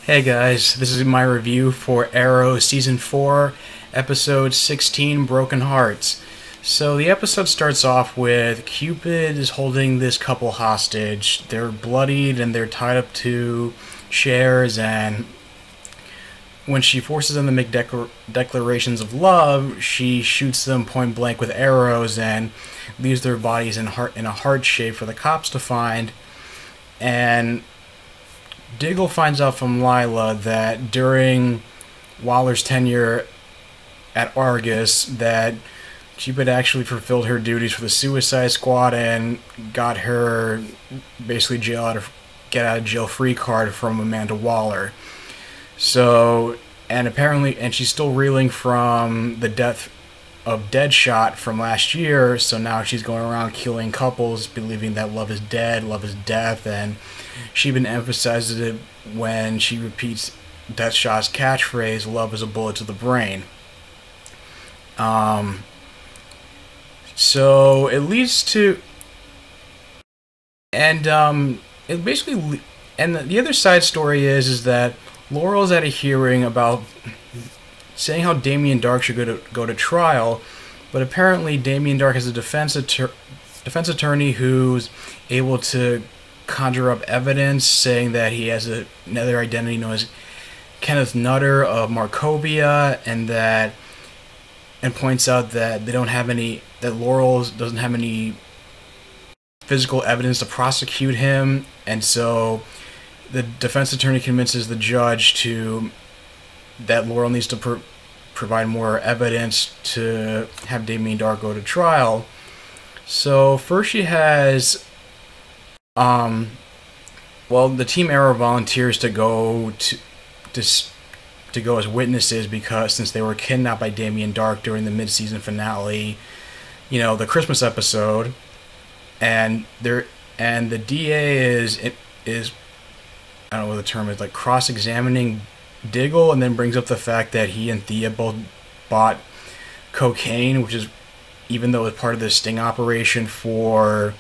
Hey guys, this is my review for Arrow Season 4, Episode 16, Broken Hearts. So the episode starts off with Cupid is holding this couple hostage. They're bloodied and they're tied up to chairs, and when she forces them to make declarations of love, she shoots them point blank with arrows and leaves their bodies in a heart shape for the cops to find. And Diggle finds out from Lila that during Waller's tenure at Argus that Cupid actually fulfilled her duties for the Suicide Squad and got her basically get out of jail free card from Amanda Waller. So, and she's still reeling from the death of Deadshot from last year, so now she's going around killing couples, believing that love is dead, love is death, and she even emphasizes it when she repeats Deathshot's catchphrase, love is a bullet to the brain. So it leads to, and it basically, and the other side story is that Laurel's at a hearing about saying how Damien Darhk should go to trial, but apparently Damien Darhk has a defense attorney who's able to conjure up evidence saying that he has another identity known as Kenneth Nutter of Markovia, and points out that that Laurel doesn't have any physical evidence to prosecute him, and so the defense attorney convinces the judge that Laurel needs to provide more evidence to have Damien Darhk go to trial. So first she has, the Team Arrow volunteers to go to go as witnesses since they were kidnapped by Damien Darhk during the mid-season finale, the Christmas episode, and the DA is I don't know what the term is, like cross-examining Diggle, and then brings up the fact that he and Thea both bought cocaine, which is, even though it's part of the sting operation for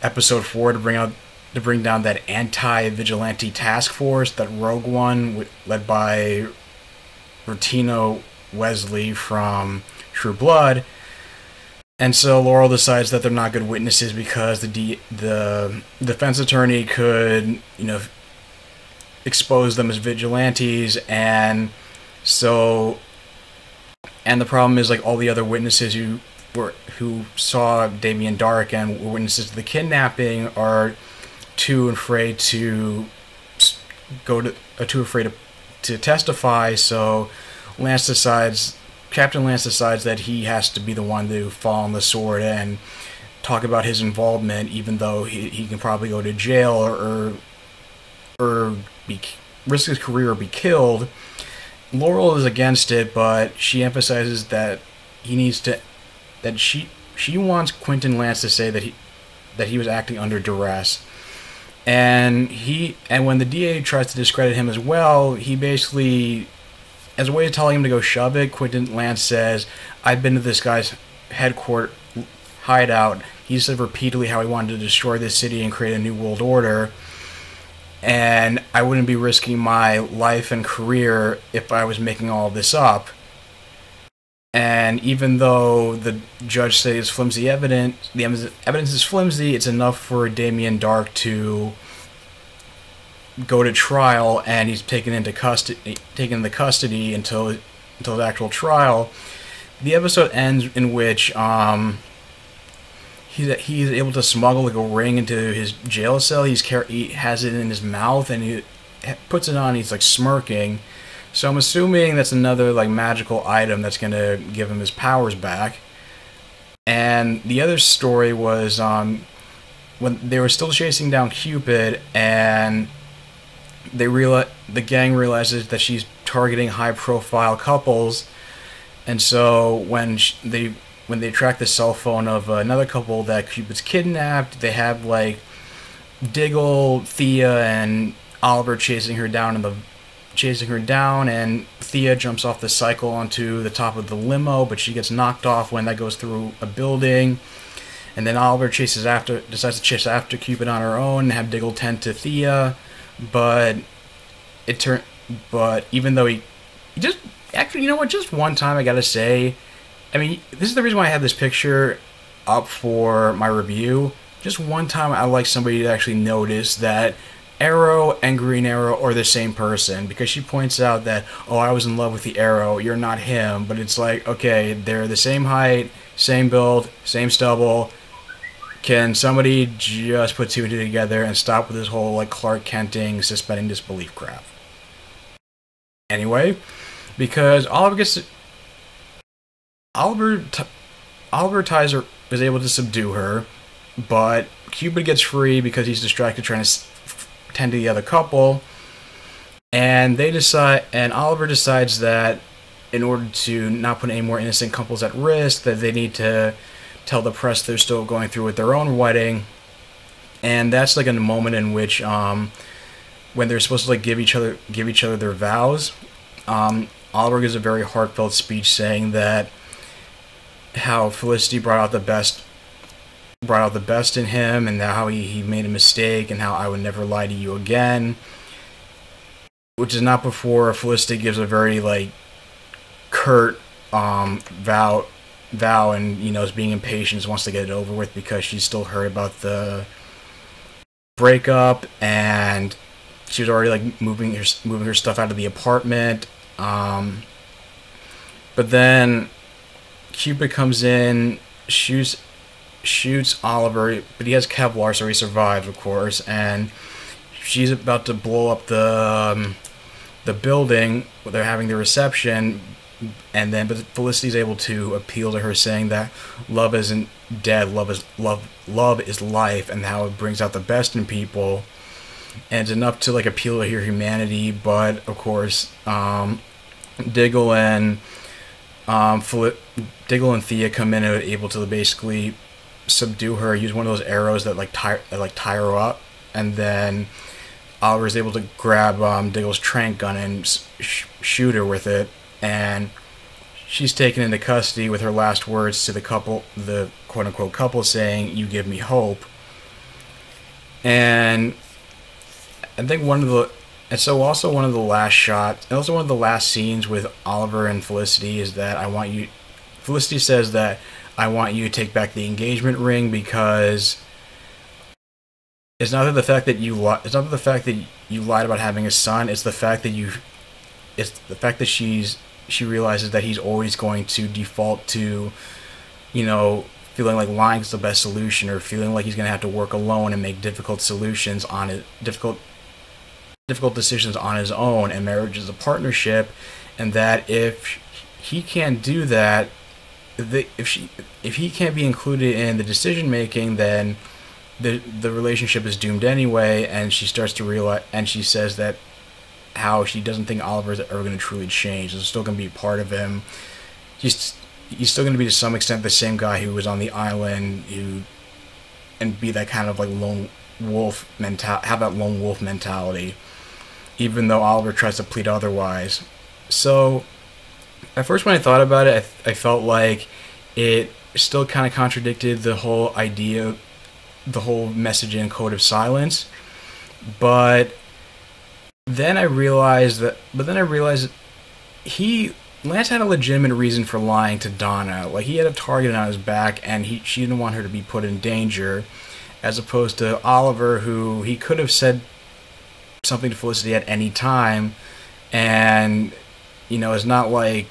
episode 4 to bring down that anti-vigilante task force, that Rogue One led by Rutino Wesley from True Blood. And so Laurel decides that they're not good witnesses because the defense attorney could, expose them as vigilantes, and the problem is, like, all the other witnesses who saw Damien Darhk and were witnesses to the kidnapping are too afraid to testify. So Captain Lance decides that he has to be the one to fall on the sword and talk about his involvement, even though he can probably go to jail or risk his career or be killed. Laurel is against it, but she emphasizes that she wants Quentin Lance to say that he was acting under duress. And when the DA tries to discredit him as well, he basically, as a way of telling him to go shove it, Quentin Lance says, I've been to this guy's hideout. He said repeatedly how he wanted to destroy this city and create a new world order, and I wouldn't be risking my life and career if I was making all this up. And even though the judge says flimsy evidence, the evidence is flimsy, it's enough for Damien Darhk to go to trial, and he's taken into custody until the actual trial. The episode ends in which he's able to smuggle, like, a ring into his jail cell. He has it in his mouth, and he puts it on. He's, like, smirking. So I'm assuming that's another, like, magical item that's gonna give him his powers back. And the other story was when they were still chasing down Cupid, and the gang realizes that she's targeting high-profile couples, and so when they track the cell phone of another couple that Cupid's kidnapped, they have, like, Diggle, Thea, and Oliver chasing her down, and Thea jumps off the cycle onto the top of the limo, but she gets knocked off when that goes through a building. And then Oliver decides to chase after Cupid on her own and have Diggle tend to Thea, but it turned, but even though he just actually, you know what? Just one time, I gotta say, I mean, this is the reason why I had this picture up for my review. Just one time, I like somebody to actually notice that Arrow and Green Arrow are the same person, because she points out that, oh, I was in love with the Arrow, you're not him. But it's like, okay, they're the same height, same build, same stubble. Can somebody just put two and two together and stop with this whole like Clark Kenting suspending disbelief crap? Anyway, because Oliver ties her, is able to subdue her, but Cupid gets free because he's distracted trying to tend to the other couple, and Oliver decides that in order to not put any more innocent couples at risk, that they need to tell the press they're still going through with their own wedding. And that's like a moment in which when they're supposed to like give each other their vows, Oliver gives a very heartfelt speech saying that how Felicity brought out the best in him, and how he made a mistake, and how I would never lie to you again. Which is not before Felicity gives a very like curt vow, and is being impatient, wants to get it over with because she's still hurt about the breakup, and she was already like moving her stuff out of the apartment. But then Cupid comes in, shoots Oliver, but he has Kevlar, so he survives, of course. And she's about to blow up the building where they're having the reception, but Felicity's able to appeal to her, saying that love isn't dead, love is life, and how it brings out the best in people. And it's enough to like appeal to her humanity, but of course, Diggle and Thea come in and are able to basically subdue her, use one of those arrows that tie her up, and then Oliver is able to grab Diggle's trank gun and shoot her with it, and she's taken into custody with her last words to the quote-unquote couple, saying, "You give me hope." And I think one of the last shots, and also one of the last scenes with Oliver and Felicity, is that Felicity says that, "I want you to take back the engagement ring," because it's not the fact that you lied about having a son. It's the fact that she realizes that he's always going to default to, feeling like lying is the best solution, or feeling like he's going to have to work alone and make difficult decisions on his own. And marriage is a partnership, and that if he can't do that, if he can't be included in the decision making, then the relationship is doomed anyway. And she starts to realize, and she says that how she doesn't think Oliver's ever going to truly change. It's still going to be part of him. He's still going to be to some extent the same guy who was on the island, and be that kind of like lone wolf have that lone wolf mentality, even though Oliver tries to plead otherwise. So at first, when I thought about it, I felt like it still kind of contradicted the whole idea, the whole message in Code of Silence. But then I realized Lance had a legitimate reason for lying to Donna. Like, he had a target on his back, and she didn't want her to be put in danger, as opposed to Oliver, who he could have said something to Felicity at any time, and it's not like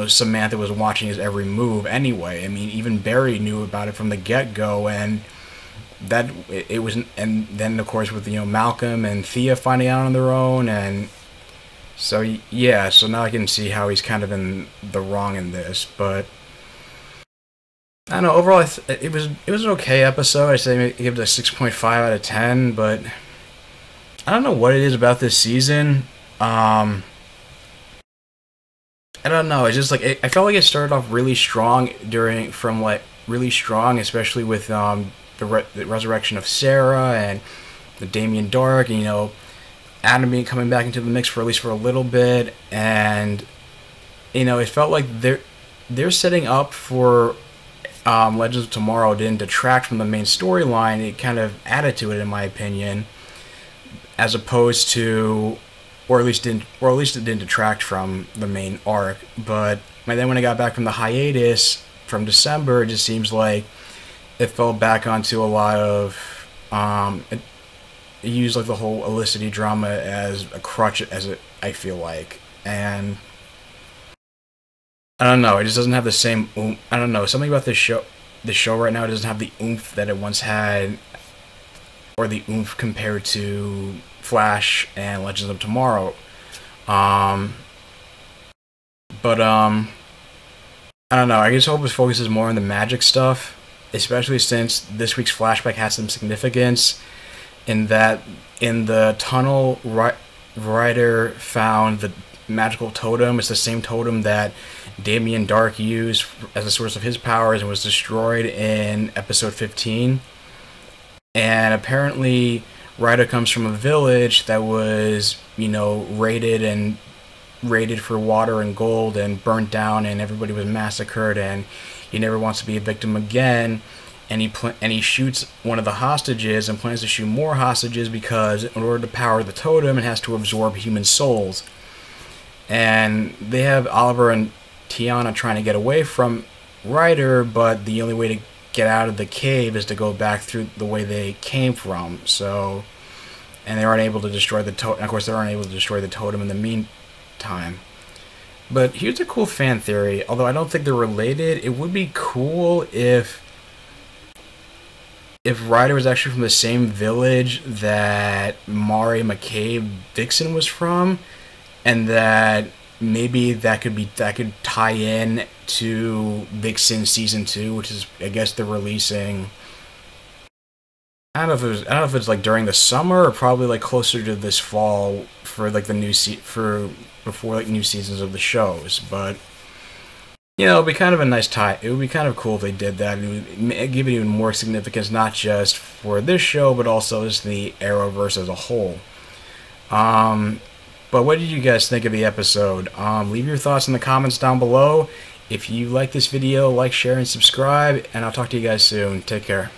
Samantha was watching his every move anyway. I mean, even Barry knew about it from the get-go, and that it was, and then of course with Malcolm and Thea finding out on their own, and so so now I can see how he's kind of in the wrong in this. But I don't know, overall it was an okay episode. I say I give it a 6.5 out of 10, but I don't know what it is about this season. I don't know. It's just like I felt like it started off really strong, especially with the resurrection of Sarah and the Damien Dark, and Adam being coming back into the mix for at least for a little bit, and it felt like they're setting up for Legends of Tomorrow. Didn't detract from the main storyline. It kind of added to it, in my opinion, as opposed to or at least it didn't detract from the main arc. But then when I got back from the hiatus from December, it just seems like it fell back onto a lot of it used like the whole Olicity drama as a crutch, I feel like, and I don't know, it just doesn't have the same I don't know, something about this show right now doesn't have the oomph that it once had, or the oomph compared to Flash and Legends of Tomorrow. But I don't know, I just hope it focuses more on the magic stuff, especially since this week's flashback has some significance in that in the tunnel, Ryder found the magical totem. It's the same totem that Damien Darhk used as a source of his powers and was destroyed in episode 15. And apparently Ryder comes from a village that was, raided for water and gold and burnt down, and everybody was massacred, and he never wants to be a victim again. And he shoots one of the hostages and plans to shoot more hostages because in order to power the totem, it has to absorb human souls. And they have Oliver and Tiana trying to get away from Ryder, but the only way to get out of the cave is to go back through the way they came from. So, and they aren't able to destroy the totem. Of course, they aren't able to destroy the totem in the meantime. But here's a cool fan theory. Although I don't think they're related, it would be cool if Ryder was actually from the same village that Mari McCabe Vixen was from, and that maybe that could tie in to Vixen season 2, which is, I guess, they're releasing. I don't know if it's like during the summer or probably like closer to this fall for like the new before like new seasons of the shows. But it'd be kind of a nice tie. It would be kind of cool if they did that. It would give it even more significance, not just for this show, but also just the Arrowverse as a whole. But what did you guys think of the episode? Leave your thoughts in the comments down below. If you like this video, like, share, and subscribe, and I'll talk to you guys soon. Take care.